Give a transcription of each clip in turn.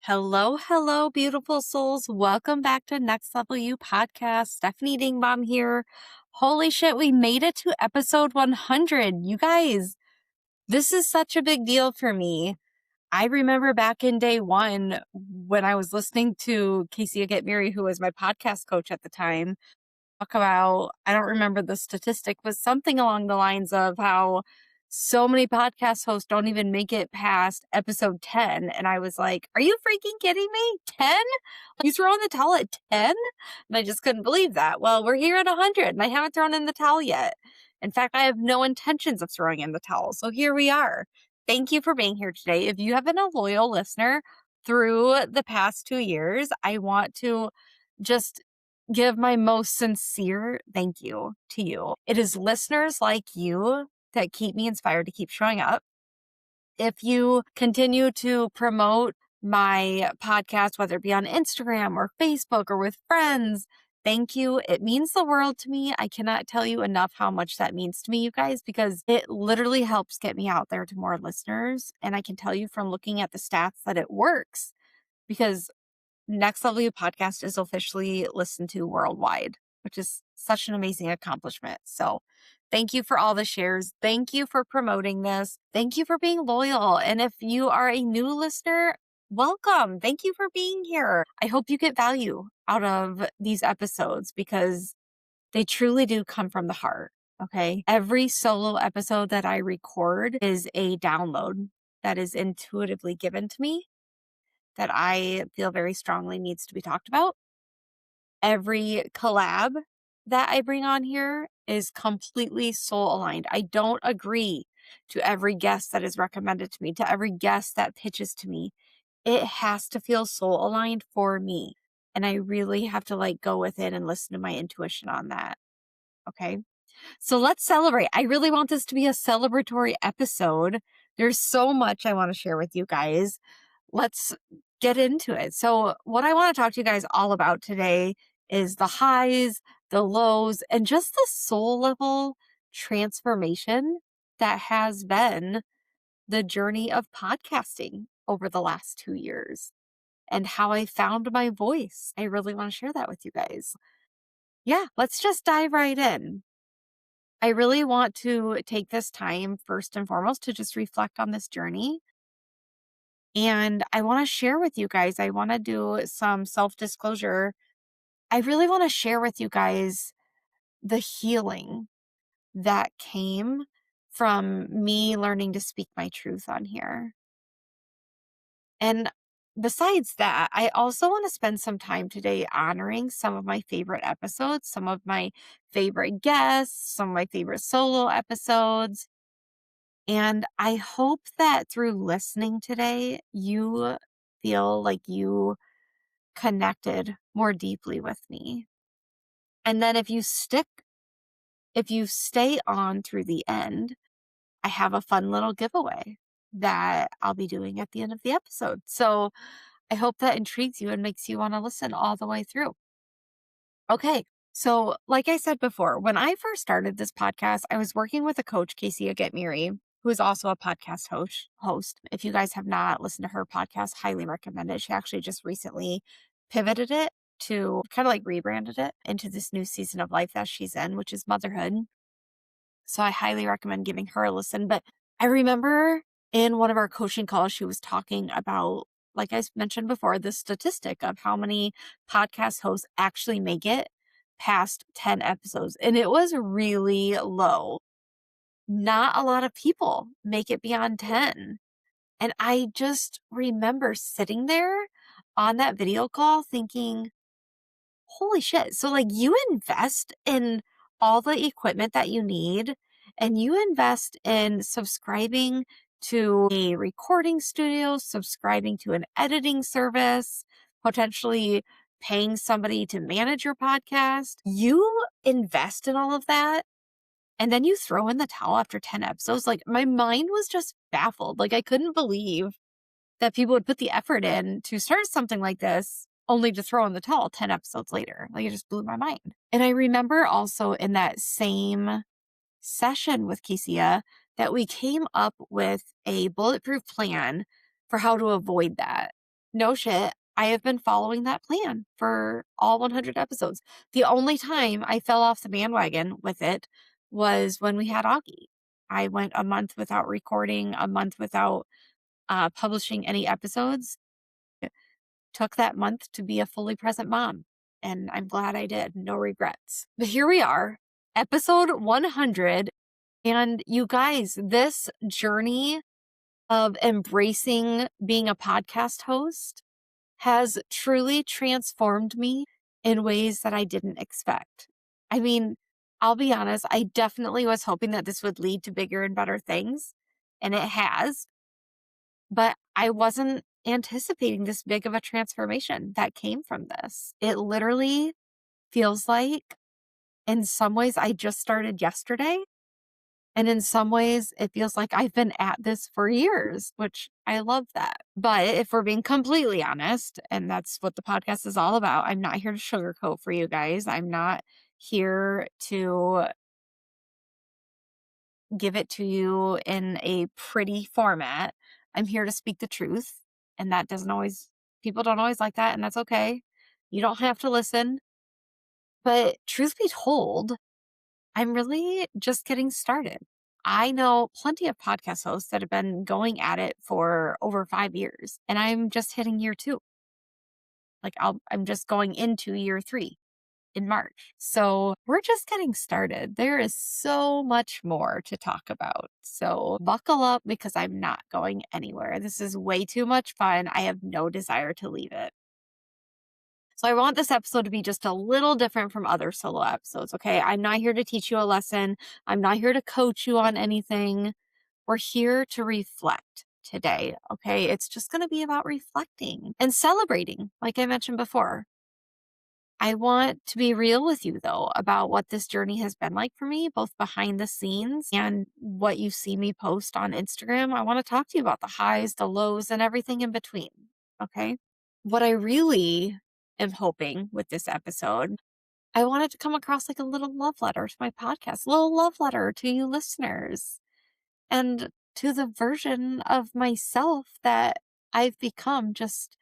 Hello, hello, beautiful souls. Welcome back to Next Level You podcast. Stefanie Dingbom here. Holy shit, we made it to episode 100. You guys, this is such a big deal for me. I remember back in day one when I was listening to Casey Get Married, who was my podcast coach at the time, talk about, I don't remember the statistic, but something along the lines of how so many podcast hosts don't even make it past episode 10. And I was like, are you freaking kidding me? 10? You throw in the towel at 10? And I just couldn't believe that. Well, we're here at 100 and I haven't thrown in the towel yet. In fact, I have no intentions of throwing in the towel. So here we are. Thank you for being here today. If you have been a loyal listener through the past 2 years, I want to just give my most sincere thank you to you. It is listeners like you that keep me inspired to keep showing up. If you continue to promote my podcast, whether it be on Instagram or Facebook or with friends, thank you. It means the world to me. I cannot tell you enough how much that means to me, you guys, because it literally helps get me out there to more listeners. And I can tell you from looking at the stats that it works because Next Level You podcast is officially listened to worldwide, which is such an amazing accomplishment. So thank you for all the shares. Thank you for promoting this. Thank you for being loyal. And if you are a new listener, welcome. Thank you for being here. I hope you get value out of these episodes because they truly do come from the heart. Okay. Every solo episode that I record is a download that is intuitively given to me that I feel very strongly needs to be talked about. Every collab that I bring on here is completely soul aligned. I don't agree to every guest that is recommended to me, to every guest that pitches to me. It has to feel soul aligned for me. And I really have to go with it and listen to my intuition on that. Okay. So let's celebrate. I really want this to be a celebratory episode. There's so much I want to share with you guys. Let's get into it. So what I want to talk to you guys all about today is the highs, the lows, and just the soul level transformation that has been the journey of podcasting over the last 2 years and how I found my voice. I really want to share that with you guys. Yeah, let's just dive right in. I really want to take this time first and foremost to just reflect on this journey. And I want to share with you guys, I want to do some self-disclosure. I really want to share with you guys the healing that came from me learning to speak my truth on here. And besides that, I also want to spend some time today honoring some of my favorite episodes, some of my favorite guests, some of my favorite solo episodes. And I hope that through listening today, you feel like you connected more deeply with me. And then if you stay on through the end, I have a fun little giveaway that I'll be doing at the end of the episode. So I hope that intrigues you and makes you want to listen all the way through. Okay. So like I said before, when I first started this podcast, I was working with a coach, Casey Get Married, who is also a podcast host. If you guys have not listened to her podcast, highly recommend it. She actually just recently pivoted it to kind of rebranded it into this new season of life that she's in, which is motherhood. So I highly recommend giving her a listen. But I remember in one of our coaching calls, she was talking about, like I mentioned before, the statistic of how many podcast hosts actually make it past 10 episodes. And it was really low. Not a lot of people make it beyond 10. And I just remember sitting there on that video call thinking, holy shit. So you invest in all the equipment that you need and you invest in subscribing to a recording studio, subscribing to an editing service, potentially paying somebody to manage your podcast. You invest in all of that and then you throw in the towel after 10 episodes. My mind was just baffled. I couldn't believe that people would put the effort in to start something like this only to throw in the towel 10 episodes later. It just blew my mind. And I remember also in that same session with Kesia that we came up with a bulletproof plan for how to avoid that. no shit, I have been following that plan for all 100 episodes. The only time I fell off the bandwagon with it was when we had Augie. I went a month without recording, a month without publishing any episodes. Took that month to be a fully present mom, and I'm glad I did. No regrets. But here we are, episode 100. And you guys, this journey of embracing being a podcast host has truly transformed me in ways that I didn't expect. I mean, I'll be honest, I definitely was hoping that this would lead to bigger and better things, and it has, but I wasn't anticipating this big of a transformation that came from this. It literally feels like, in some ways, I just started yesterday. And in some ways, it feels like I've been at this for years, which I love that. But if we're being completely honest, and that's what the podcast is all about, I'm not here to sugarcoat for you guys. I'm not here to give it to you in a pretty format. I'm here to speak the truth. And that doesn't always, people don't always like that. And that's okay. You don't have to listen. But truth be told, I'm really just getting started. I know plenty of podcast hosts that have been going at it for over 5 years, and I'm just hitting year 2. Like I'm just going into year 3 in March. So we're just getting started. There is so much more to talk about. So buckle up because I'm not going anywhere. This is way too much fun. I have no desire to leave it. So I want this episode to be just a little different from other solo episodes, okay? I'm not here to teach you a lesson. I'm not here to coach you on anything. We're here to reflect today, okay? It's just going to be about reflecting and celebrating, like I mentioned before. I want to be real with you, though, about what this journey has been like for me, both behind the scenes and what you see me post on Instagram. I want to talk to you about the highs, the lows, and everything in between, okay? What I really am hoping with this episode, I want it to come across like a little love letter to my podcast, a little love letter to you listeners, and to the version of myself that I've become just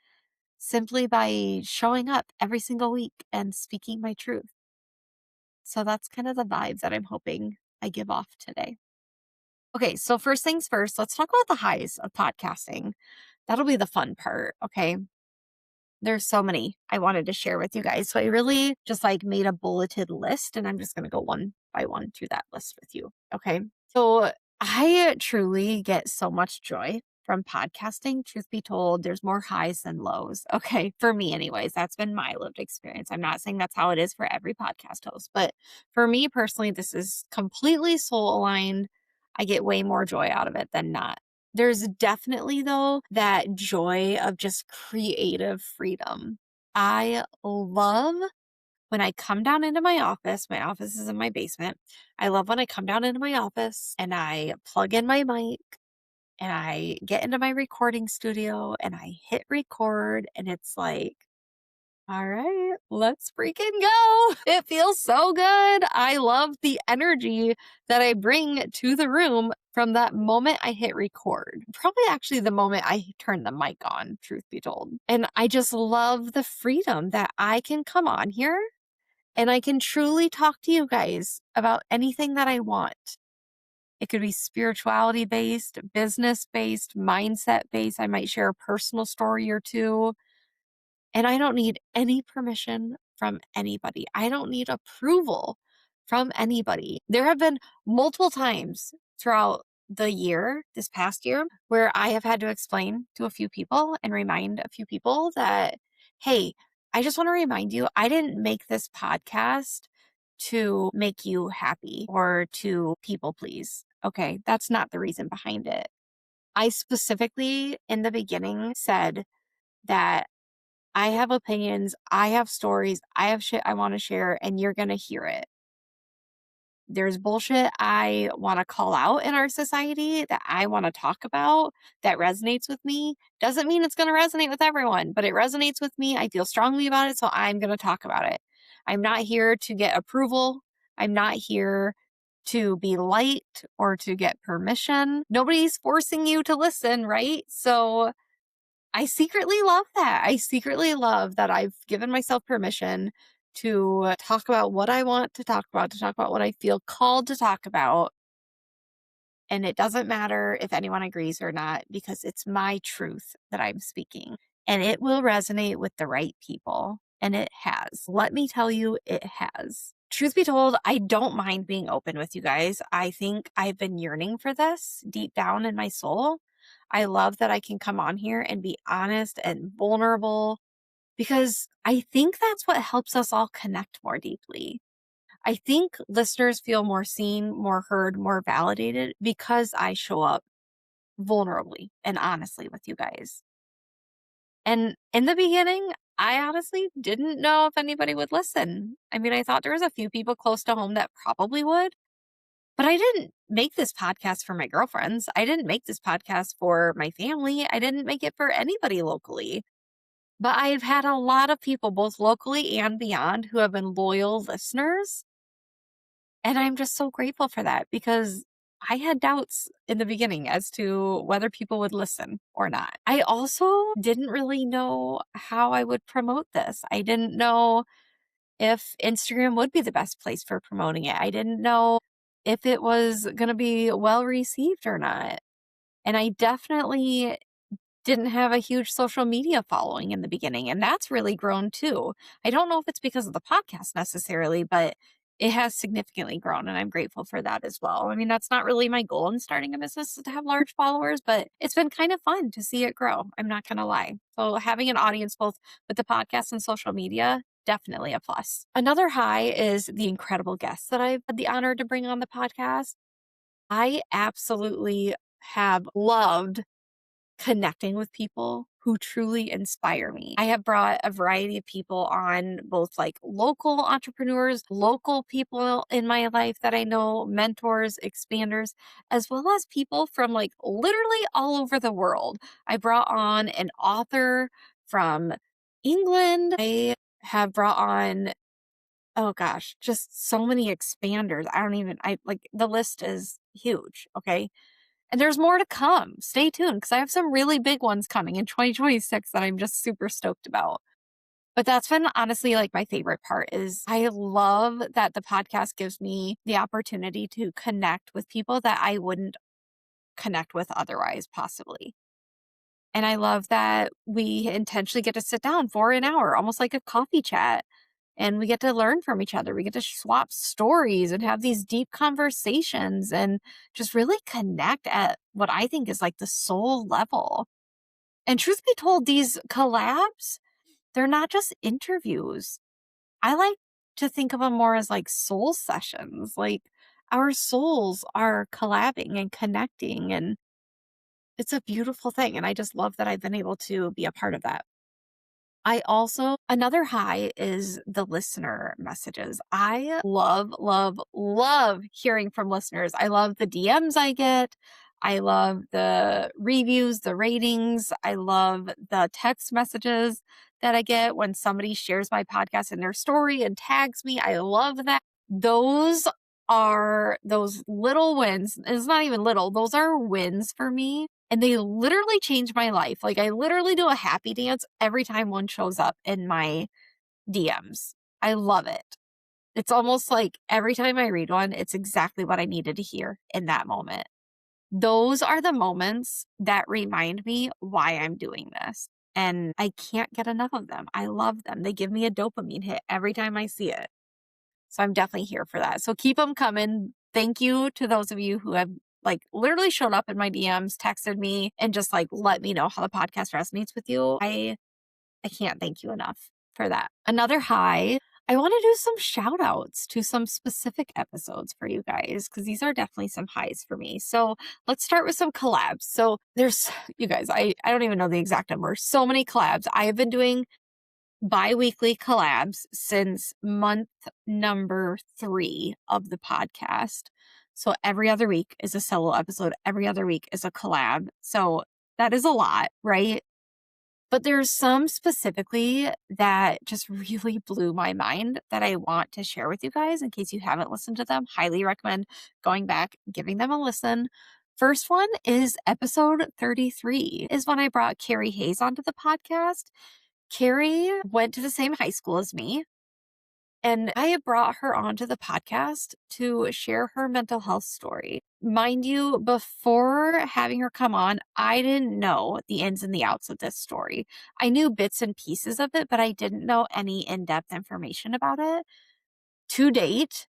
simply by showing up every single week and speaking my truth. So that's kind of the vibe that I'm hoping I give off today. Okay, so first things first, let's talk about the highs of podcasting. That'll be the fun part, okay? There's so many I wanted to share with you guys. So I really just like made a bulleted list, and I'm just going to go one by one through that list with you. Okay. So I truly get so much joy from podcasting. Truth be told, there's more highs than lows. Okay. For me, anyways, that's been my lived experience. I'm not saying that's how it is for every podcast host, but for me personally, this is completely soul aligned. I get way more joy out of it than not. There's definitely, though, that joy of just creative freedom. I love when I come down into my office. My office is in my basement. I love when I come down into my office and I plug in my mic and I get into my recording studio and I hit record, and it's like, all right, let's freaking go. It feels so good. I love the energy that I bring to the room from that moment I hit record. Probably actually the moment I turn the mic on, truth be told. And I just love the freedom that I can come on here and I can truly talk to you guys about anything that I want. It could be spirituality based, business based, mindset based. I might share a personal story or two. And I don't need any permission from anybody. I don't need approval from anybody. There have been multiple times throughout the year, this past year, where I have had to explain to a few people and remind a few people that, hey, I just want to remind you, I didn't make this podcast to make you happy or to people please. Okay, that's not the reason behind it. I specifically in the beginning said that I have opinions, I have stories, I have shit I want to share, and you're going to hear it. There's bullshit I want to call out in our society that I want to talk about that resonates with me. Doesn't mean it's going to resonate with everyone, but it resonates with me. I feel strongly about it, so I'm going to talk about it. I'm not here to get approval. I'm not here to be liked or to get permission. Nobody's forcing you to listen, right? So I secretly love that. I secretly love that I've given myself permission to talk about what I want to talk about what I feel called to talk about. And it doesn't matter if anyone agrees or not, because it's my truth that I'm speaking and it will resonate with the right people. And it has. Let me tell you, it has. Truth be told, I don't mind being open with you guys. I think I've been yearning for this deep down in my soul. I love that I can come on here and be honest and vulnerable because I think that's what helps us all connect more deeply. I think listeners feel more seen, more heard, more validated because I show up vulnerably and honestly with you guys. And in the beginning, I honestly didn't know if anybody would listen. I mean, I thought there was a few people close to home that probably would, but I didn't make this podcast for my girlfriends. I didn't make this podcast for my family. I didn't make it for anybody locally. But I've had a lot of people, both locally and beyond, who have been loyal listeners. And I'm just so grateful for that because I had doubts in the beginning as to whether people would listen or not. I also didn't really know how I would promote this. I didn't know if Instagram would be the best place for promoting it. I didn't know if it was going to be well received or not. And I definitely didn't have a huge social media following in the beginning, and that's really grown too. I don't know if it's because of the podcast necessarily, but it has significantly grown, and I'm grateful for that as well. I mean, that's not really my goal in starting a business is to have large followers, but it's been kind of fun to see it grow. I'm not going to lie. So having an audience both with the podcast and social media, definitely a plus. Another high is the incredible guests that I've had the honor to bring on the podcast. I absolutely have loved connecting with people who truly inspire me. I have brought a variety of people on, both like local entrepreneurs, local people in my life that I know, mentors, expanders, as well as people from like literally all over the world. I brought on an author from England. I have brought on, oh gosh, just so many expanders. I like the list is huge. Okay. And there's more to come. Stay tuned because I have some really big ones coming in 2026 that I'm just super stoked about. But that's been honestly like my favorite part is I love that the podcast gives me the opportunity to connect with people that I wouldn't connect with otherwise possibly. And I love that we intentionally get to sit down for an hour, almost like a coffee chat, and we get to learn from each other. We get to swap stories and have these deep conversations and just really connect at what I think is like the soul level. And truth be told, these collabs, they're not just interviews. I like to think of them more as like soul sessions. Like our souls are collabing and connecting, and it's a beautiful thing. And I just love that I've been able to be a part of that. I also, another high is the listener messages. I love, love, love hearing from listeners. I love the DMs I get. I love the reviews, the ratings. I love the text messages that I get when somebody shares my podcast in their story and tags me. I love that. Those are those little wins. It's not even little, those are wins for me. And they literally change my life. Like I literally do a happy dance every time one shows up in my DMs. I love it. It's almost like every time I read one, it's exactly what I needed to hear in that moment. Those are the moments that remind me why I'm doing this. And I can't get enough of them. I love them. They give me a dopamine hit every time I see it. So I'm definitely here for that. So keep them coming. Thank you to those of you who have like literally showed up in my DMs, texted me, and just like let me know how the podcast resonates with you. I can't thank you enough for that. Another high, I want to do some shout outs to some specific episodes for you guys because these are definitely some highs for me. So let's start with some collabs. So there's, you guys, I don't even know the exact number. So many collabs. I have been doing bi-weekly collabs since month number 3 of the podcast. So every other week is a solo episode. Every other week is a collab. So that is a lot, right? But there's some specifically that just really blew my mind that I want to share with you guys in case you haven't listened to them. Highly recommend going back, giving them a listen. First one is episode 33, is when I brought Carrie Hayes onto the podcast. Carrie went to the same high school as me, and I brought her onto the podcast to share her mental health story. Mind you, before having her come on, I didn't know the ins and the outs of this story. I knew bits and pieces of it, but I didn't know any in-depth information about it. To date,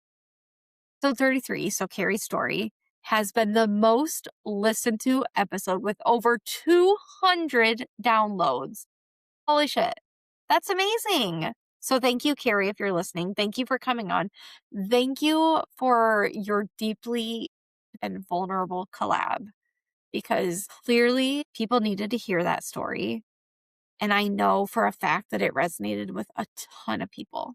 episode 33, so Carrie's story, has been the most listened to episode with over 200 downloads. Holy shit. That's amazing. So thank you, Carrie, if you're listening. Thank you for coming on. Thank you for your deeply and vulnerable collab, because clearly people needed to hear that story. And I know for a fact that it resonated with a ton of people.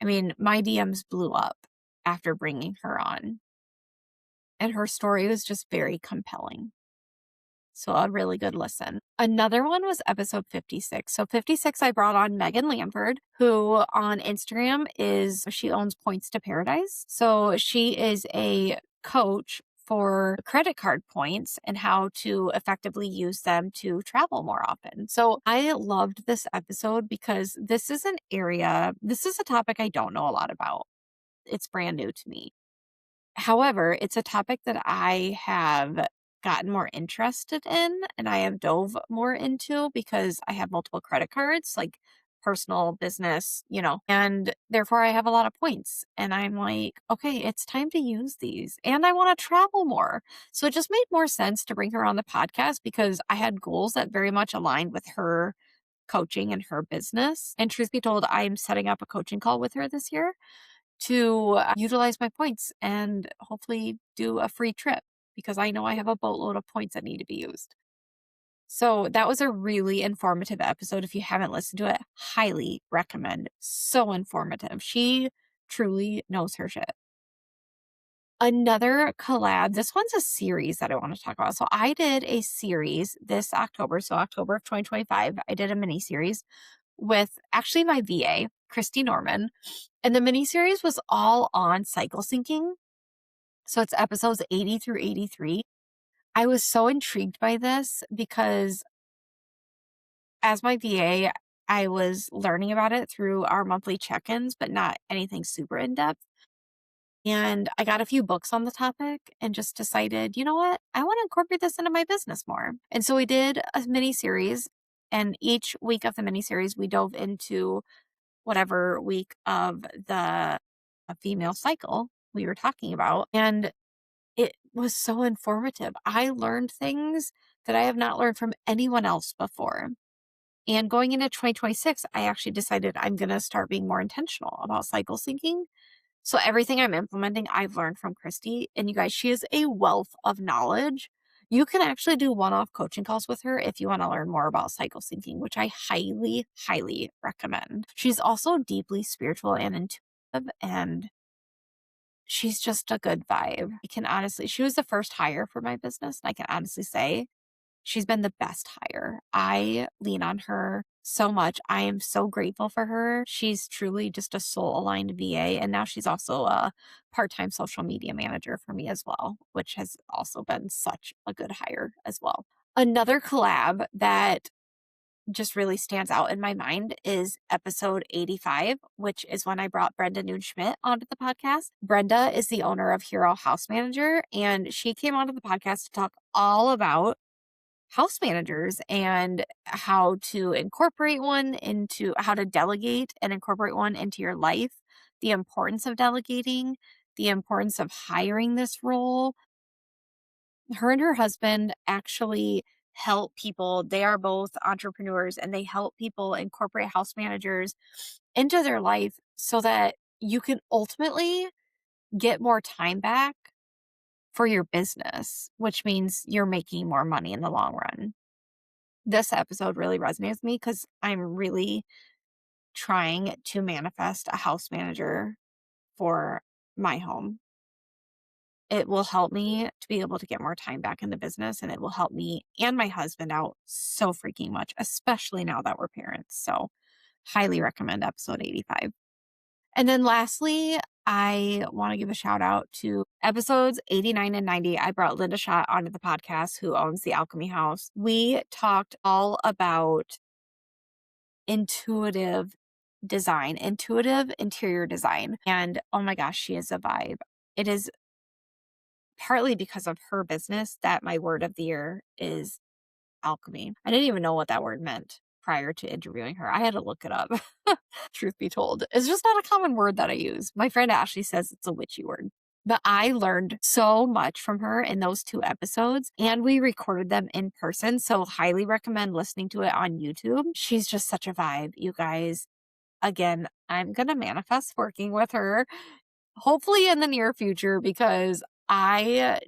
I mean, my DMs blew up after bringing her on, and her story was just very compelling. So a really good listen. Another one was episode 56. So 56, I brought on Megan Lanford, who on Instagram she owns Points to Paradise. So she is a coach for credit card points and how to effectively use them to travel more often. So I loved this episode because this is a topic I don't know a lot about. It's brand new to me. However, it's a topic that I have gotten more interested in and I have dove more into because I have multiple credit cards, like personal, business, and therefore I have a lot of points. And I'm like, okay, it's time to use these and I want to travel more. So it just made more sense to bring her on the podcast because I had goals that very much aligned with her coaching and her business. And truth be told, I'm setting up a coaching call with her this year to utilize my points and hopefully do a free trip because I know I have a boatload of points that need to be used. So that was a really informative episode. If you haven't listened to it, highly recommend. So informative. She truly knows her shit. Another collab, this one's a series that I want to talk about. So I did a series this October, so October of 2025, I did a mini series with actually my VA, Christy Norman. And the miniseries was all on cycle syncing. So it's episodes 80 through 83. I was so intrigued by this because as my VA, I was learning about it through our monthly check-ins, but not anything super in-depth. And I got a few books on the topic and just decided, you know what? I want to incorporate this into my business more. And so we did a mini series, and each week of the mini series, we dove into whatever week of the female cycle we were talking about. And it was so informative. I learned things that I have not learned from anyone else before. And going into 2026, I actually decided I'm going to start being more intentional about cycle syncing. So everything I'm implementing, I've learned from Christy. And you guys, she is a wealth of knowledge. You can actually do one-off coaching calls with her if you want to learn more about cycle syncing, which I highly, highly recommend. She's also deeply spiritual and intuitive, and she's just a good vibe. She was the first hire for my business. And I can honestly say she's been the best hire. I lean on her so much. I am so grateful for her. She's truly just a soul aligned VA. And now she's also a part-time social media manager for me as well, which has also been such a good hire as well. Another collab that just really stands out in my mind is episode 85, which is when I brought Brenda Noon Schmidt onto the podcast. Brenda is the owner of Hero House Manager, and she came onto the podcast to talk all about house managers and how to incorporate one into how to delegate and incorporate one into your life, the importance of delegating, the importance of hiring this role. Her and her husband actually help people. They are both entrepreneurs and they help people incorporate house managers into their life so that you can ultimately get more time back for your business, which means you're making more money in the long run. This episode really resonates with me because I'm really trying to manifest a house manager for my home. It will help me to be able to get more time back in the business, and it will help me and my husband out so freaking much, especially now that we're parents. So highly recommend episode 85. And then lastly, I want to give a shout out to episodes 89 and 90. I brought Linda Schott onto the podcast, who owns the Alchemy House. We talked all about intuitive design, intuitive interior design. And oh my gosh, she is a vibe. It is partly because of her business that my word of the year is alchemy. I didn't even know what that word meant prior to interviewing her. I had to look it up. Truth be told, it's just not a common word that I use. My friend Ashley says it's a witchy word. But I learned so much from her in those 2 episodes, and we recorded them in person. So, highly recommend listening to it on YouTube. She's just such a vibe, you guys. Again, I'm going to manifest working with her, hopefully in the near future, because I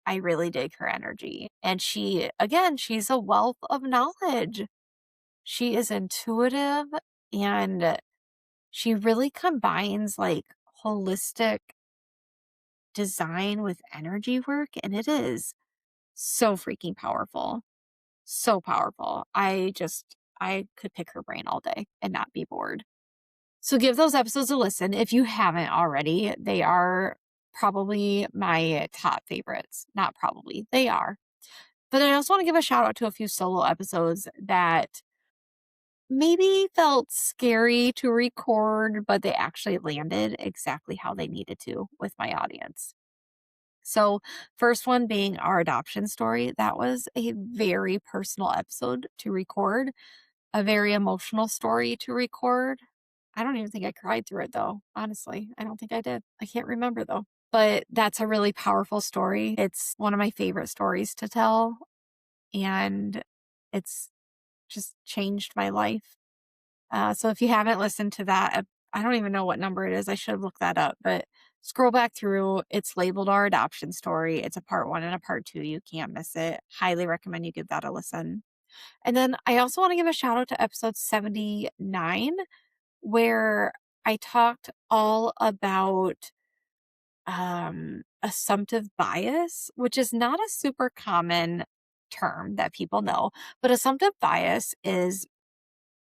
really dig her energy. And she's a wealth of knowledge. She is intuitive, and she really combines like holistic design with energy work. And it is so freaking powerful. So powerful. I could pick her brain all day and not be bored. So give those episodes a listen if you haven't already. They are probably my top favorites. Not probably, they are. But I also want to give a shout out to a few solo episodes that maybe felt scary to record, but they actually landed exactly how they needed to with my audience. So, first one being our adoption story. That was a very personal episode to record, a very emotional story to record. I don't even think I cried through it though. Honestly, I don't think I did. I can't remember though. But that's a really powerful story. It's one of my favorite stories to tell. And it's just changed my life. So if you haven't listened to that, I don't even know what number it is. I should have looked that up, but scroll back through. It's labeled Our Adoption Story. It's a part 1 and a part 2. You can't miss it. Highly recommend you give that a listen. And then I also want to give a shout out to episode 79, where I talked all about assumptive bias, which is not a super common term that people know, but assumptive bias is,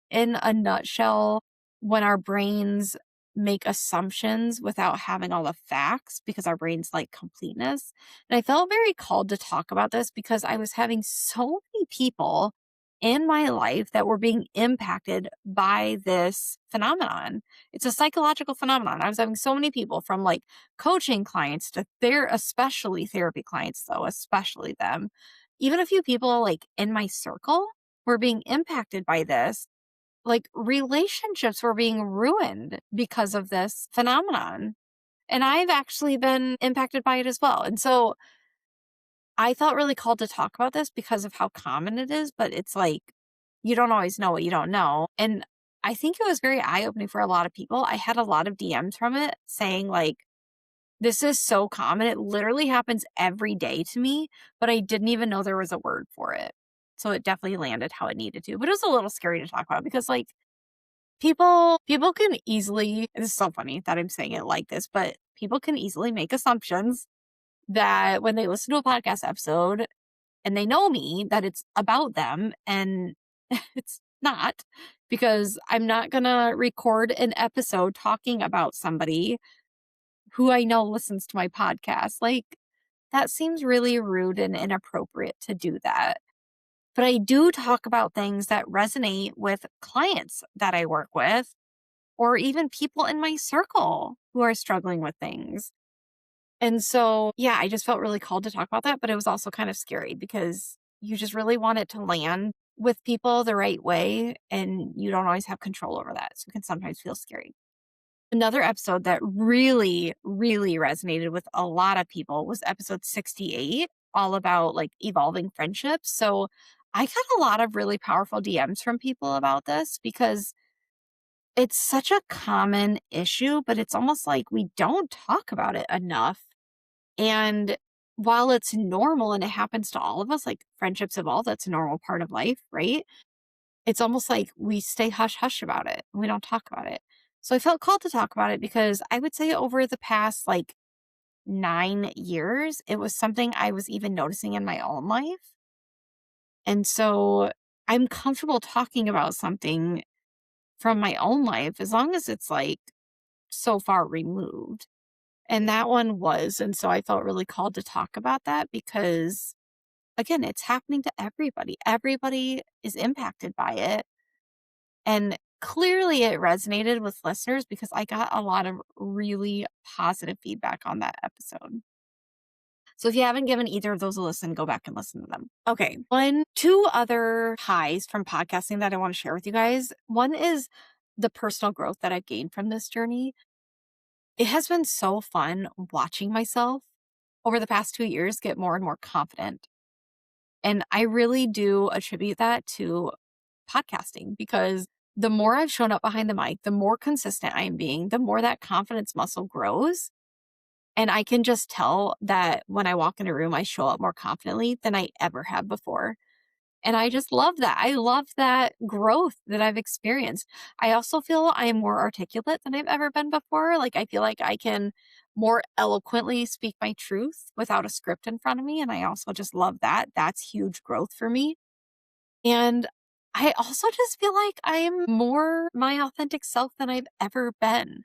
in a nutshell, when our brains make assumptions without having all the facts because our brains like completeness. And I felt very called to talk about this because I was having so many people in my life that were being impacted by this phenomenon. It's a psychological phenomenon. I was having so many people, from like coaching clients to especially therapy clients, though, especially them. Even a few people like in my circle were being impacted by this. Like, relationships were being ruined because of this phenomenon. And I've actually been impacted by it as well. And so I felt really called to talk about this because of how common it is, but it's like, you don't always know what you don't know. And I think it was very eye opening for a lot of people. I had a lot of DMs from it saying, like, this is so common. It literally happens every day to me, but I didn't even know there was a word for it. So it definitely landed how it needed to. But it was a little scary to talk about because, like, people can easily, this is so funny that I'm saying it like this, but people can easily make assumptions that when they listen to a podcast episode and they know me, that it's about them, and it's not, because I'm not going to record an episode talking about somebody who I know listens to my podcast. Like, that seems really rude and inappropriate to do that. But I do talk about things that resonate with clients that I work with, or even people in my circle who are struggling with things. And so, yeah, I just felt really called to talk about that, but it was also kind of scary because you just really want it to land with people the right way, and you don't always have control over that. So it can sometimes feel scary. Another episode that really, really resonated with a lot of people was episode 68, all about like evolving friendships. So I got a lot of really powerful DMs from people about this because it's such a common issue, but it's almost like we don't talk about it enough. And while it's normal and it happens to all of us, like friendships evolve, that's a normal part of life, right? It's almost like we stay hush hush about it. We don't talk about it. So I felt called to talk about it because I would say over the past like 9 years, it was something I was even noticing in my own life. And so I'm comfortable talking about something from my own life as long as it's like so far removed. And that one was. And so I felt really called to talk about that because, again, it's happening to everybody. Everybody is impacted by it. And clearly it resonated with listeners because I got a lot of really positive feedback on that episode. So if you haven't given either of those a listen, go back and listen to them. Okay. Two other highs from podcasting that I want to share with you guys. One is the personal growth that I've gained from this journey. It has been so fun watching myself over the past 2 years get more and more confident. And I really do attribute that to podcasting because the more I've shown up behind the mic, the more consistent I am being, the more that confidence muscle grows. And I can just tell that when I walk in a room, I show up more confidently than I ever have before. And I just love that. I love that growth that I've experienced. I also feel I am more articulate than I've ever been before. Like, I feel like I can more eloquently speak my truth without a script in front of me. And I also just love that. That's huge growth for me. And I also just feel like I am more my authentic self than I've ever been.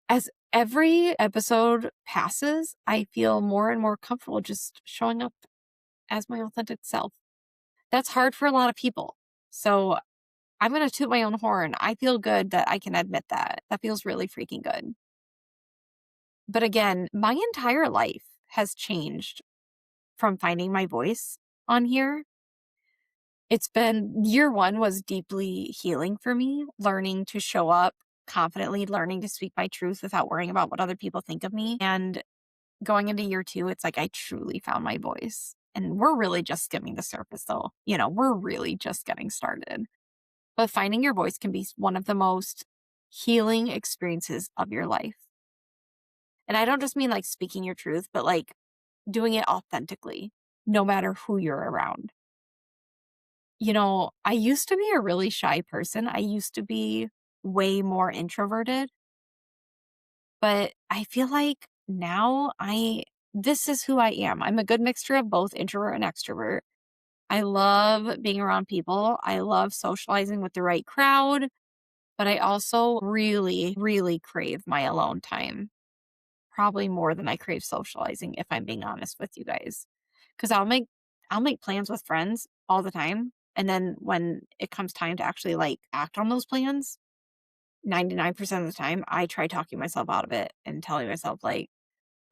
As every episode passes, I feel more and more comfortable just showing up as my authentic self. That's hard for a lot of people. So I'm going to toot my own horn. I feel good that I can admit that. That feels really freaking good. But again, my entire life has changed from finding my voice on here. It's been year one was deeply healing for me, learning to show up confidently, learning to speak my truth without worrying about what other people think of me. And going into year two, it's like I truly found my voice. And we're really just skimming the surface, though. We're really just getting started. But finding your voice can be one of the most healing experiences of your life. And I don't just mean like speaking your truth, but like doing it authentically, no matter who you're around. I used to be a really shy person. I used to be way more introverted, but I feel like now this is who I am. I'm a good mixture of both introvert and extrovert. I love being around people. I love socializing with the right crowd, but I also really, really crave my alone time. Probably more than I crave socializing, if I'm being honest with you guys. Because I'll make plans with friends all the time. And then when it comes time to actually like act on those plans, 99% of the time, I try talking myself out of it and telling myself, like,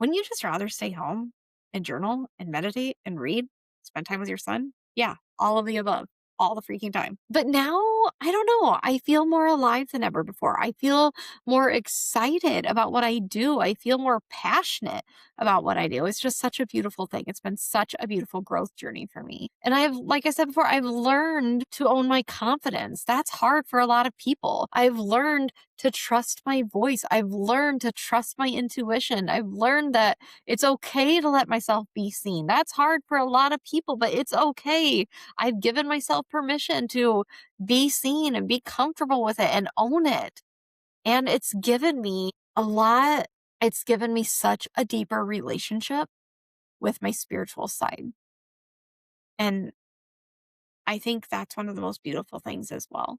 wouldn't you just rather stay home and journal and meditate and read, spend time with your son? Yeah, all of the above, all the freaking time. But now, I don't know. I feel more alive than ever before. I feel more excited about what I do. I feel more passionate about what I do. It's just such a beautiful thing. It's been such a beautiful growth journey for me. And like I said before, I've learned to own my confidence. That's hard for a lot of people. I've learned to trust my voice. I've learned to trust my intuition. I've learned that it's okay to let myself be seen. That's hard for a lot of people, but it's okay. I've given myself permission to be seen and be comfortable with it and own it. And it's given me a lot. It's given me such a deeper relationship with my spiritual side. And I think that's one of the most beautiful things as well.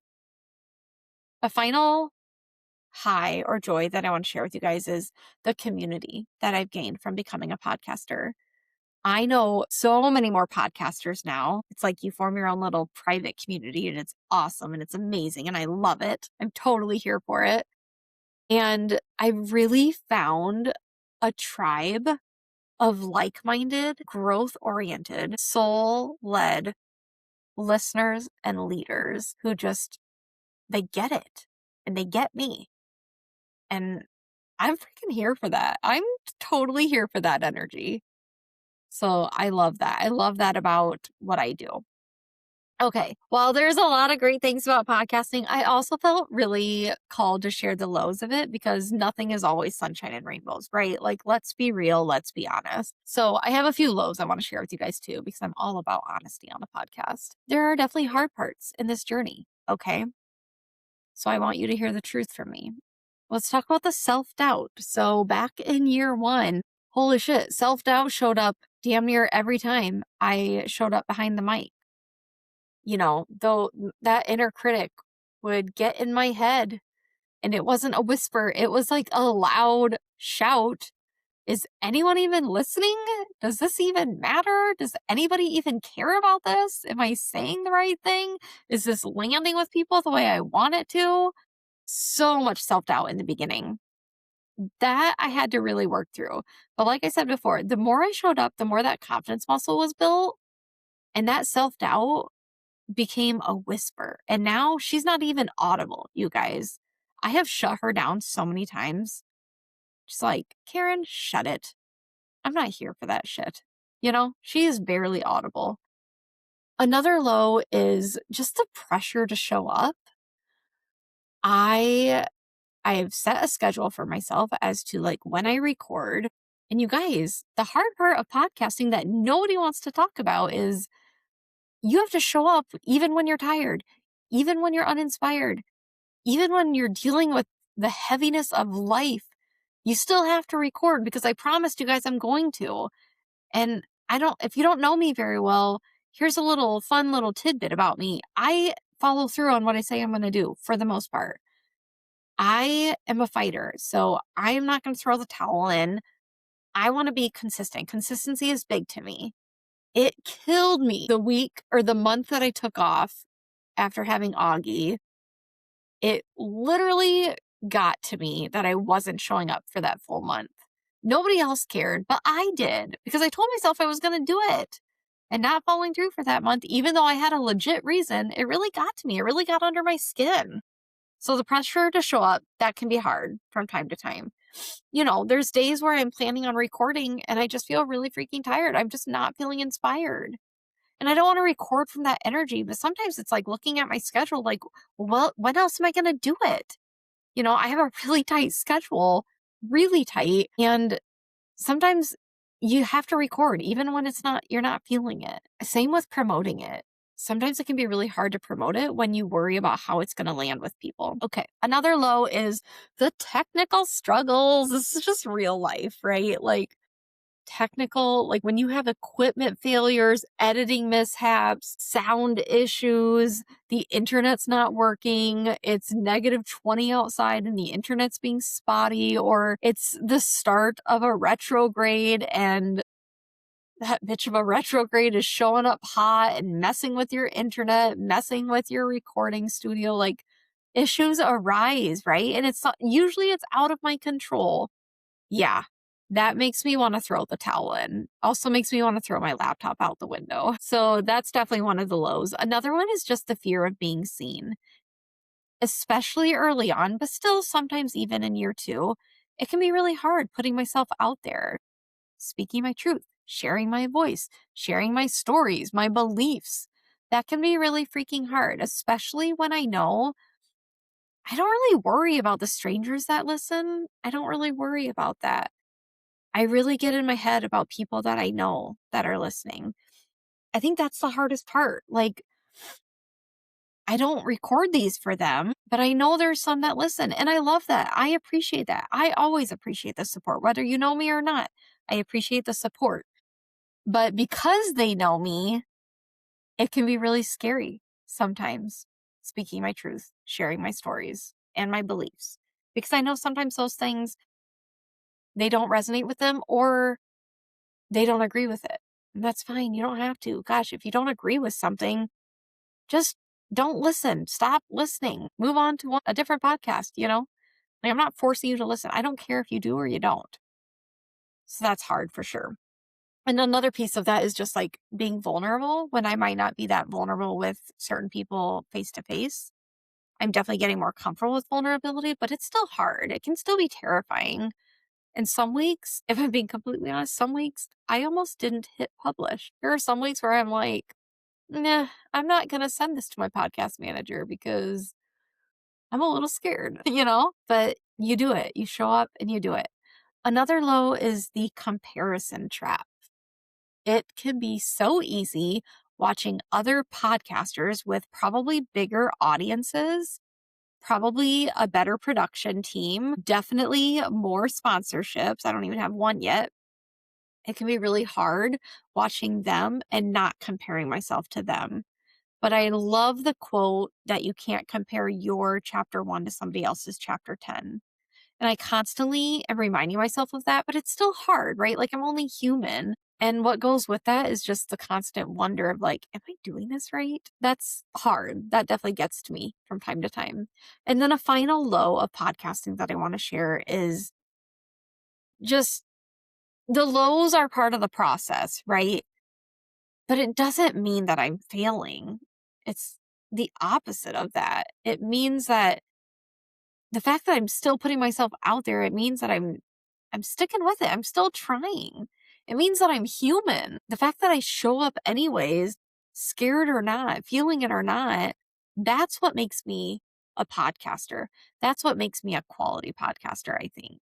A final high or joy that I want to share with you guys is the community that I've gained from becoming a podcaster. I know so many more podcasters now. It's like you form your own little private community and it's awesome and it's amazing and I love it. I'm totally here for it. And I really found a tribe of like-minded, growth-oriented, soul-led listeners and leaders who they get it and they get me. And I'm freaking here for that. I'm totally here for that energy. So I love that. I love that about what I do. Okay. While there's a lot of great things about podcasting, I also felt really called to share the lows of it because nothing is always sunshine and rainbows, right? Like, let's be real. Let's be honest. So I have a few lows I want to share with you guys too, because I'm all about honesty on the podcast. There are definitely hard parts in this journey. Okay. So I want you to hear the truth from me. Let's talk about the self-doubt. So back in year one, holy shit, self-doubt showed up damn near every time I showed up behind the mic. Though that inner critic would get in my head And it wasn't a whisper, it was like a loud shout. Is anyone even listening? Does this even matter? Does anybody even care about this? Am I saying the right thing? Is this landing with people the way I want it to? So much self doubt in the beginning that I had to really work through. But like I said before, the more I showed up, the more that confidence muscle was built. And that self doubt became a whisper. And now she's not even audible, you guys. I have shut her down so many times. Just like, Karen, shut it. I'm not here for that shit. She is barely audible. Another low is just the pressure to show up. I've set a schedule for myself as to like when I record. And you guys, the hard part of podcasting that nobody wants to talk about is you have to show up even when you're tired, even when you're uninspired, even when you're dealing with the heaviness of life. You still have to record because I promised you guys I'm going to. And if you don't know me very well, here's a little fun little tidbit about me. I follow through on what I say I'm going to do for the most part. I am a fighter, so I am not going to throw the towel in. I want to be consistent. Consistency is big to me. It killed me the week or the month that I took off after having Augie. It literally got to me that I wasn't showing up for that full month. Nobody else cared, but I did because I told myself I was going to do it. And not following through for that month, even though I had a legit reason, it really got to me. It really got under my skin. So the pressure to show up, that can be hard from time to time. There's days where I'm planning on recording and I just feel really freaking tired. I'm just not feeling inspired. And I don't want to record from that energy, but sometimes it's like looking at my schedule, like, well, when else am I going to do it? I have a really tight schedule, really tight. And sometimes you have to record even when you're not feeling it. Same with promoting it. Sometimes it can be really hard to promote it when you worry about how it's going to land with people. Okay. Another low is the technical struggles. This is just real life, right? Like technical, like when you have equipment failures, editing mishaps, sound issues, the internet's not working, it's -20 outside and the internet's being spotty, or it's the start of a retrograde and that bitch of a retrograde is showing up hot and messing with your internet, messing with your recording studio. Like issues arise, right? And usually it's out of my control. Yeah, that makes me want to throw the towel in. Also makes me want to throw my laptop out the window. So that's definitely one of the lows. Another one is just the fear of being seen, especially early on, but still sometimes even in year 2. It can be really hard putting myself out there, speaking my truth, sharing my voice, sharing my stories, my beliefs. That can be really freaking hard, especially when I know I don't really worry about the strangers that listen. I don't really worry about that. I really get in my head about people that I know that are listening. I think that's the hardest part. Like, I don't record these for them, but I know there's some that listen, and I love that. I appreciate that. I always appreciate the support, whether you know me or not. I appreciate the support. But because they know me, it can be really scary sometimes speaking my truth, sharing my stories and my beliefs. Because I know sometimes those things, they don't resonate with them or they don't agree with it. And that's fine. You don't have to. Gosh, if you don't agree with something, just don't listen. Stop listening. Move on to a different podcast. Like, I'm not forcing you to listen. I don't care if you do or you don't. So that's hard for sure. And another piece of that is just like being vulnerable when I might not be that vulnerable with certain people face to face. I'm definitely getting more comfortable with vulnerability, but it's still hard. It can still be terrifying. And some weeks, if I'm being completely honest, some weeks I almost didn't hit publish. There are some weeks where I'm like, nah, I'm not going to send this to my podcast manager because I'm a little scared. But you do it. You show up and you do it. Another low is the comparison trap. It can be so easy watching other podcasters with probably bigger audiences, probably a better production team, definitely more sponsorships. I don't even have one yet. It can be really hard watching them and not comparing myself to them. But I love the quote that you can't compare your chapter 1 to somebody else's chapter 10. And I constantly am reminding myself of that, but it's still hard, right? Like I'm only human. And what goes with that is just the constant wonder of like, am I doing this right? That's hard. That definitely gets to me from time to time. And then a final low of podcasting that I want to share is just the lows are part of the process, right? But it doesn't mean that I'm failing. It's the opposite of that. It means that the fact that I'm still putting myself out there, it means that I'm sticking with it. I'm still trying. It means that I'm human. The fact that I show up anyways, scared or not, feeling it or not, that's what makes me a podcaster. That's what makes me a quality podcaster, I think.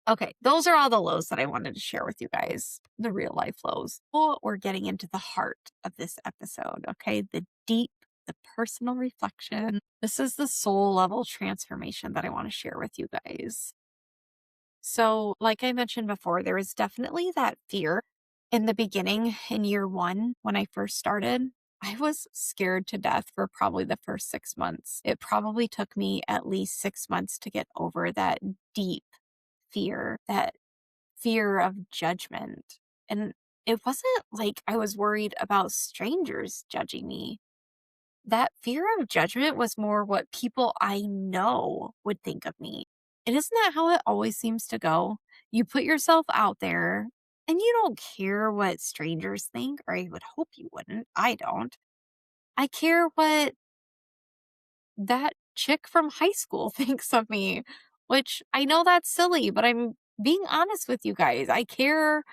Okay, those are all the lows that I wanted to share with you guys, the real life lows. Well, we're getting into the heart of this episode, okay? The deep, the personal reflection. This is the soul level transformation that I want to share with you guys. So, like I mentioned before, there was definitely that fear in the beginning in year 1 when I first started. I was scared to death for probably the first 6 months. It probably took me at least 6 months to get over that deep fear, that fear of judgment. And it wasn't like I was worried about strangers judging me. That fear of judgment was more what people I know would think of me. And isn't that how it always seems to go? You put yourself out there and you don't care what strangers think, or I would hope you wouldn't. I don't. I care what that chick from high school thinks of me, which I know that's silly, but I'm being honest with you guys. I care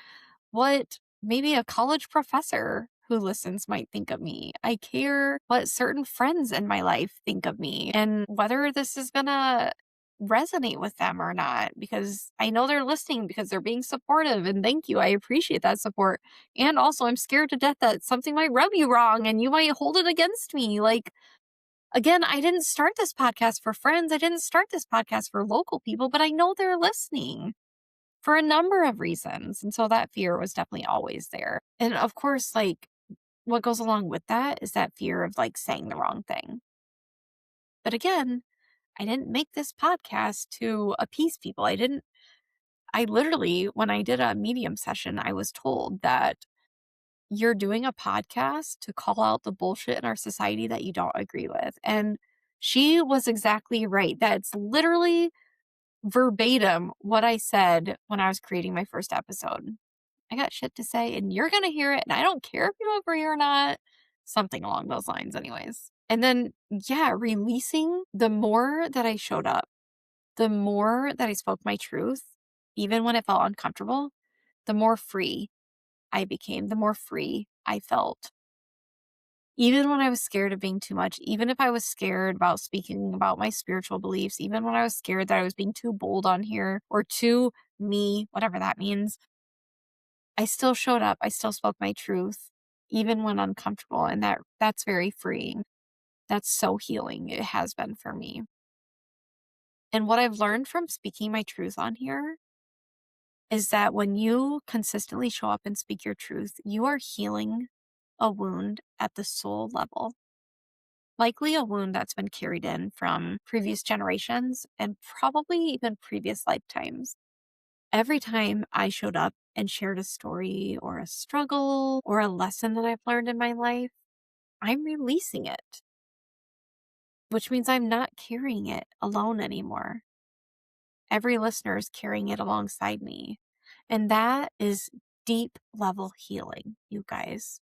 what maybe a college professor who listens might think of me. I care what certain friends in my life think of me and whether this is gonna resonate with them or not, because I know they're listening because they're being supportive, and thank you. I appreciate that support. And also I'm scared to death that something might rub you wrong and you might hold it against me. Like, again, I didn't start this podcast for friends. I didn't start this podcast for local people, but I know they're listening for a number of reasons. And so that fear was definitely always there. And of course, like what goes along with that is that fear of like saying the wrong thing. But again, I didn't make this podcast to appease people. I literally, when I did a medium session, I was told that you're doing a podcast to call out the bullshit in our society that you don't agree with. And she was exactly right. That's literally verbatim what I said when I was creating my first episode. I got shit to say and you're going to hear it. And I don't care if you agree or not. Something along those lines, anyways. And then, yeah, releasing the more that I showed up, the more that I spoke my truth, even when it felt uncomfortable, the more free I became, the more free I felt. Even when I was scared of being too much, even if I was scared about speaking about my spiritual beliefs, even when I was scared that I was being too bold on here or too me, whatever that means, I still showed up. I still spoke my truth, even when uncomfortable. And that's very freeing. That's so healing. It has been for me. And what I've learned from speaking my truth on here is that when you consistently show up and speak your truth, you are healing a wound at the soul level. Likely a wound that's been carried in from previous generations and probably even previous lifetimes. Every time I showed up and shared a story or a struggle or a lesson that I've learned in my life, I'm releasing it, which means I'm not carrying it alone anymore. Every listener is carrying it alongside me. And that is deep level healing, you guys.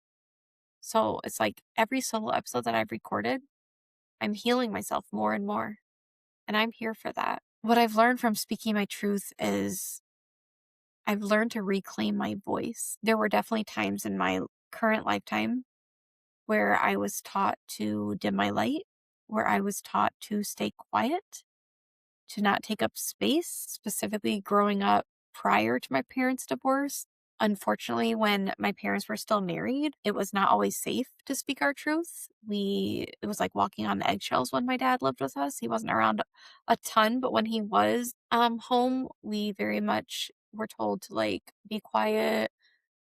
So it's like every solo episode that I've recorded, I'm healing myself more and more. And I'm here for that. What I've learned from speaking my truth is I've learned to reclaim my voice. There were definitely times in my current lifetime where I was taught to dim my light, where I was taught to stay quiet, to not take up space, specifically growing up prior to my parents' divorce. Unfortunately, when my parents were still married, it was not always safe to speak our truth. It was like walking on eggshells when my dad lived with us. He wasn't around a ton, but when he was home, we very much were told to like be quiet,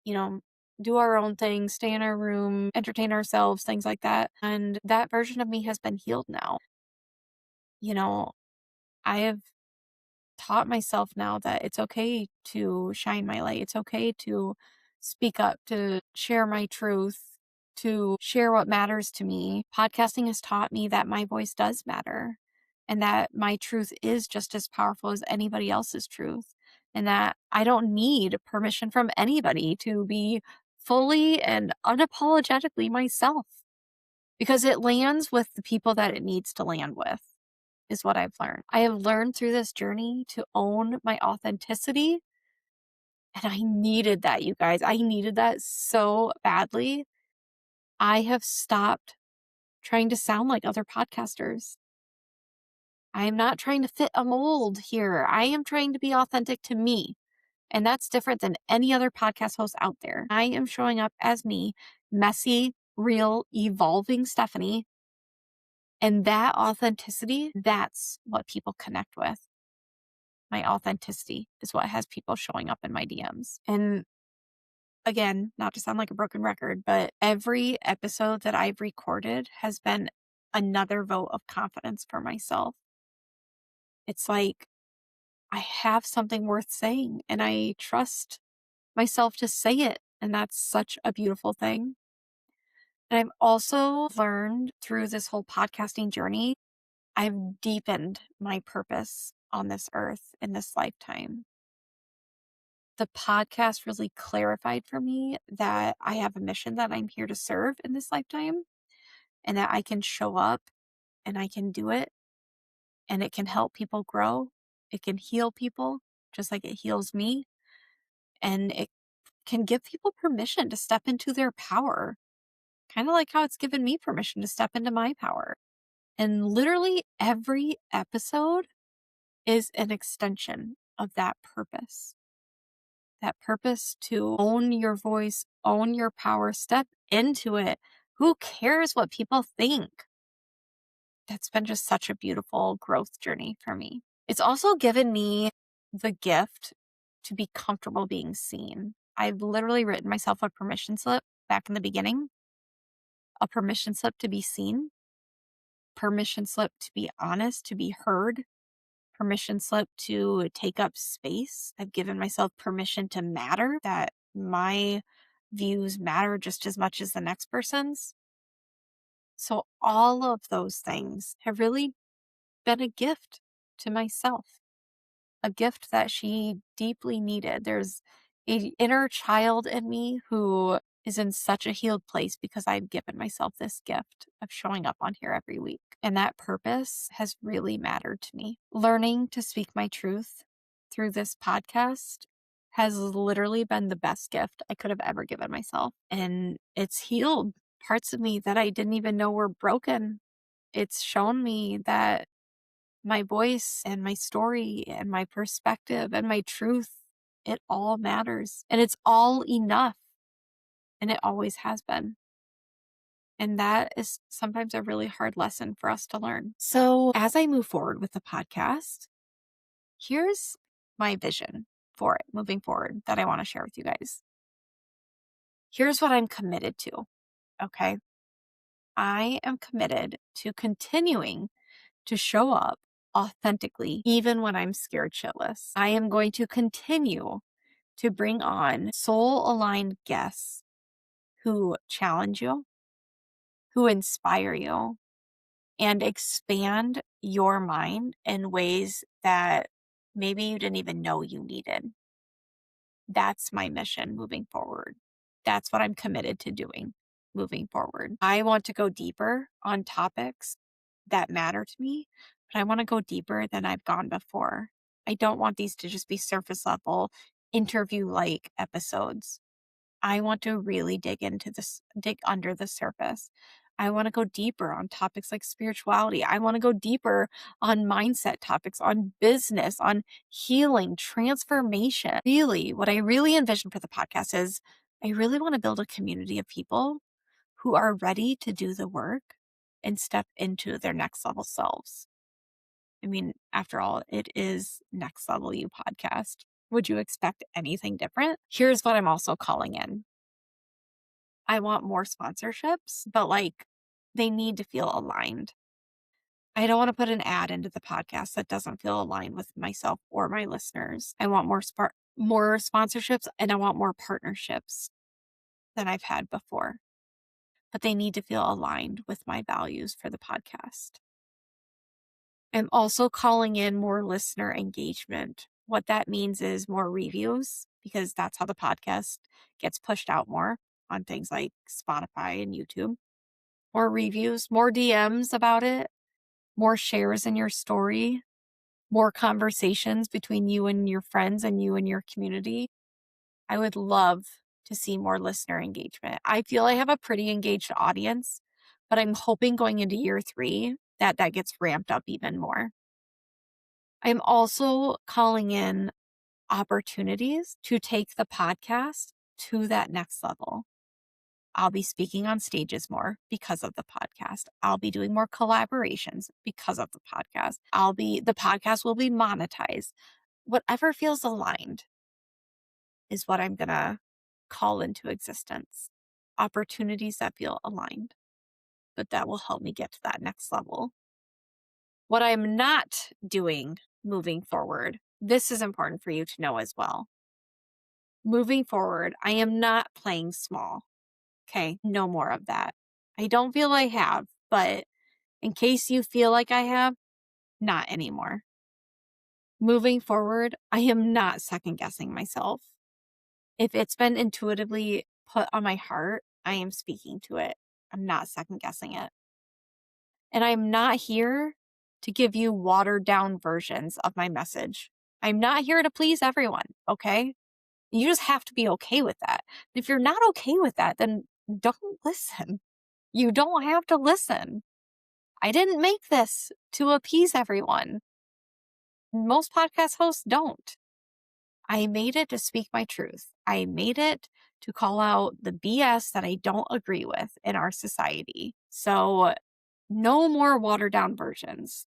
you know, do our own thing, stay in our room, entertain ourselves, things like that. And that version of me has been healed now. You know, I have taught myself now that it's okay to shine my light. It's okay to speak up, to share my truth, to share what matters to me. Podcasting has taught me that my voice does matter and that my truth is just as powerful as anybody else's truth, and that I don't need permission from anybody to be fully and unapologetically myself, because it lands with the people that it needs to land with, is what I've learned. I have learned through this journey to own my authenticity. And I needed that, you guys. I needed that so badly. I have stopped trying to sound like other podcasters. I'm not trying to fit a mold here. I am trying to be authentic to me. And that's different than any other podcast host out there. I am showing up as me, messy, real, evolving Stefanie. And that authenticity, that's what people connect with. My authenticity is what has people showing up in my DMs. And again, not to sound like a broken record, but every episode that I've recorded has been another vote of confidence for myself. It's like I have something worth saying and I trust myself to say it. And that's such a beautiful thing. And I've also learned through this whole podcasting journey, I've deepened my purpose on this earth in this lifetime. The podcast really clarified for me that I have a mission that I'm here to serve in this lifetime, and that I can show up and I can do it, and it can help people grow. It can heal people just like it heals me, and it can give people permission to step into their power, kind of like how it's given me permission to step into my power. And literally every episode is an extension of that purpose. That purpose to own your voice, own your power, step into it. Who cares what people think? That's been just such a beautiful growth journey for me. It's also given me the gift to be comfortable being seen. I've literally written myself a permission slip back in the beginning, a permission slip to be seen, permission slip to be honest, to be heard, permission slip to take up space. I've given myself permission to matter, that my views matter just as much as the next person's. So all of those things have really been a gift to myself, a gift that she deeply needed. There's an inner child in me who is in such a healed place because I've given myself this gift of showing up on here every week. And that purpose has really mattered to me. Learning to speak my truth through this podcast has literally been the best gift I could have ever given myself. And it's healed parts of me that I didn't even know were broken. It's shown me that my voice and my story and my perspective and my truth, it all matters. And it's all enough. And it always has been. And that is sometimes a really hard lesson for us to learn. So as I move forward with the podcast, here's my vision for it moving forward that I want to share with you guys. Here's what I'm committed to. Okay. I am committed to continuing to show up authentically, even when I'm scared shitless. I am going to continue to bring on soul aligned guests who challenge you, who inspire you, and expand your mind in ways that maybe you didn't even know you needed. That's my mission moving forward. That's what I'm committed to doing moving forward. I want to go deeper on topics that matter to me, but I want to go deeper than I've gone before. I don't want these to just be surface level interview like episodes. I want to really dig into this, dig under the surface. I want to go deeper on topics like spirituality. I want to go deeper on mindset topics, on business, on healing, transformation. Really, what I really envision for the podcast is I really want to build a community of people who are ready to do the work and step into their next level selves. I mean, after all, it is Next Level You podcast. Would you expect anything different? Here's what I'm also calling in. I want more sponsorships, but like they need to feel aligned. I don't want to put an ad into the podcast that doesn't feel aligned with myself or my listeners. I want more sponsorships, and I want more partnerships than I've had before. But they need to feel aligned with my values for the podcast. I'm also calling in more listener engagement. What that means is more reviews, because that's how the podcast gets pushed out more on things like Spotify and YouTube. More reviews, more DMs about it, more shares in your story, more conversations between you and your friends and you and your community. I would love to see more listener engagement. I feel I have a pretty engaged audience, but I'm hoping going into year 3 that gets ramped up even more. I'm also calling in opportunities to take the podcast to that next level. I'll be speaking on stages more because of the podcast. I'll be doing more collaborations because of the podcast. The podcast will be monetized. Whatever feels aligned is what I'm going to call into existence. Opportunities that feel aligned, but that will help me get to that next level. What I'm not doing moving forward, this is important for you to know as well. Moving forward, I am not playing small. Okay, no more of that. I don't feel I have, but in case you feel like I have, not anymore. Moving forward, I am not second guessing myself. If it's been intuitively put on my heart, I am speaking to it. I'm not second guessing it. And I'm not here to give you watered down versions of my message. I'm not here to please everyone, okay? You just have to be okay with that. If you're not okay with that, then don't listen. You don't have to listen. I didn't make this to appease everyone. Most podcast hosts don't. I made it to speak my truth. I made it to call out the BS that I don't agree with in our society. So no more watered down versions.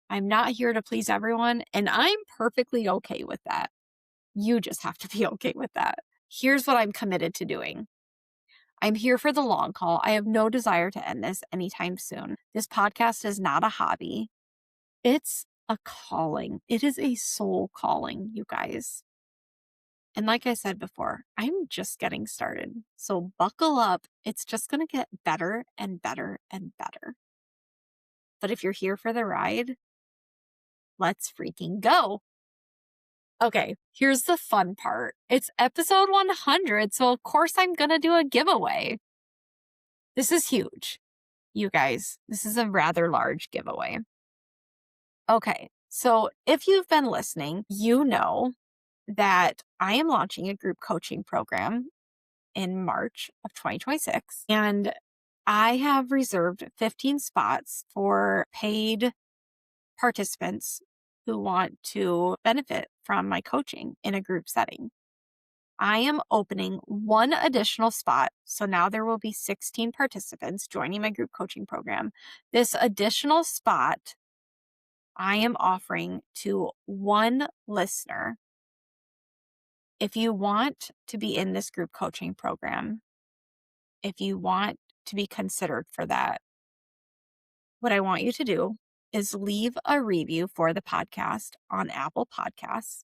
I'm not here to please everyone, and I'm perfectly okay with that. You just have to be okay with that. Here's what I'm committed to doing. I'm here for the long haul. I have no desire to end this anytime soon. This podcast is not a hobby. It's a calling. It is a soul calling, you guys. And like I said before, I'm just getting started. So buckle up. It's just going to get better and better and better. But if you're here for the ride, let's freaking go. Okay, here's the fun part. It's episode 100, so of course I'm going to do a giveaway. This is huge, you guys. This is a rather large giveaway. Okay, so if you've been listening, you know that I am launching a group coaching program in March of 2026, and I have reserved 15 spots for paid participants who want to benefit from my coaching in a group setting. I am opening one additional spot. So now there will be 16 participants joining my group coaching program. This additional spot I am offering to one listener. If you want to be in this group coaching program, if you want to be considered for that, what I want you to do is leave a review for the podcast on Apple Podcasts.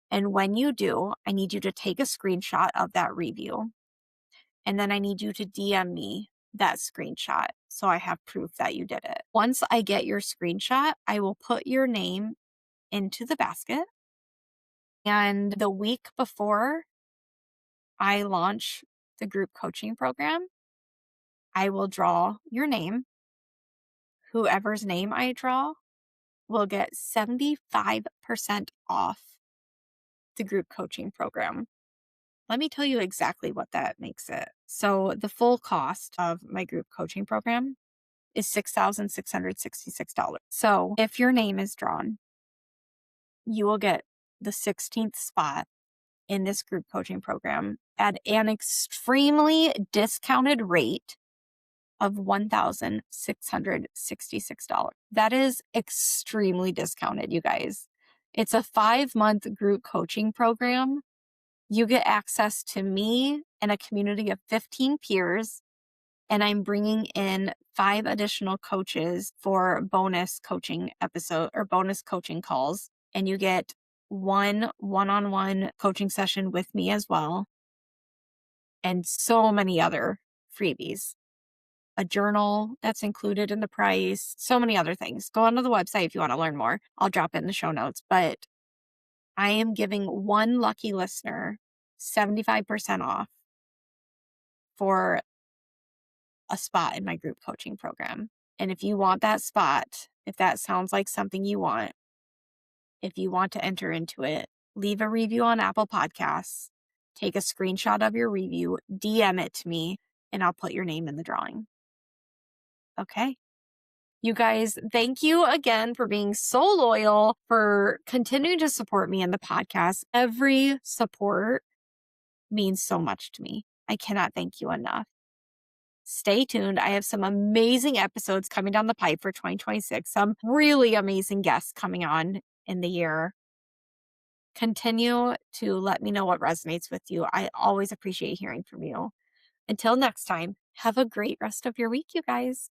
And when you do, I need you to take a screenshot of that review. And then I need you to DM me that screenshot so I have proof that you did it. Once I get your screenshot, I will put your name into the basket. And the week before I launch the group coaching program, I will draw your name. Whoever's name I draw will get 75% off the group coaching program. Let me tell you exactly what that makes it. So the full cost of my group coaching program is $6,666. So if your name is drawn, you will get the 16th spot in this group coaching program at an extremely discounted rate of $1,666. That is extremely discounted, you guys. It's a 5-month group coaching program You get access to me and a community of 15 peers, and I'm bringing in 5 additional coaches for bonus coaching episode or bonus coaching calls. And you get one-on-one coaching session with me as well, and so many other freebies. A journal that's included in the price, so many other things. Go onto the website if you want to learn more. I'll drop it in the show notes. But I am giving one lucky listener 75% off for a spot in my group coaching program. And if you want that spot, if that sounds like something you want, if you want to enter into it, leave a review on Apple Podcasts, take a screenshot of your review, DM it to me, and I'll put your name in the drawing. Okay. You guys, thank you again for being so loyal, for continuing to support me in the podcast. Every support means so much to me. I cannot thank you enough. Stay tuned. I have some amazing episodes coming down the pipe for 2026. Some really amazing guests coming on in the year. Continue to let me know what resonates with you. I always appreciate hearing from you. Until next time, have a great rest of your week, you guys.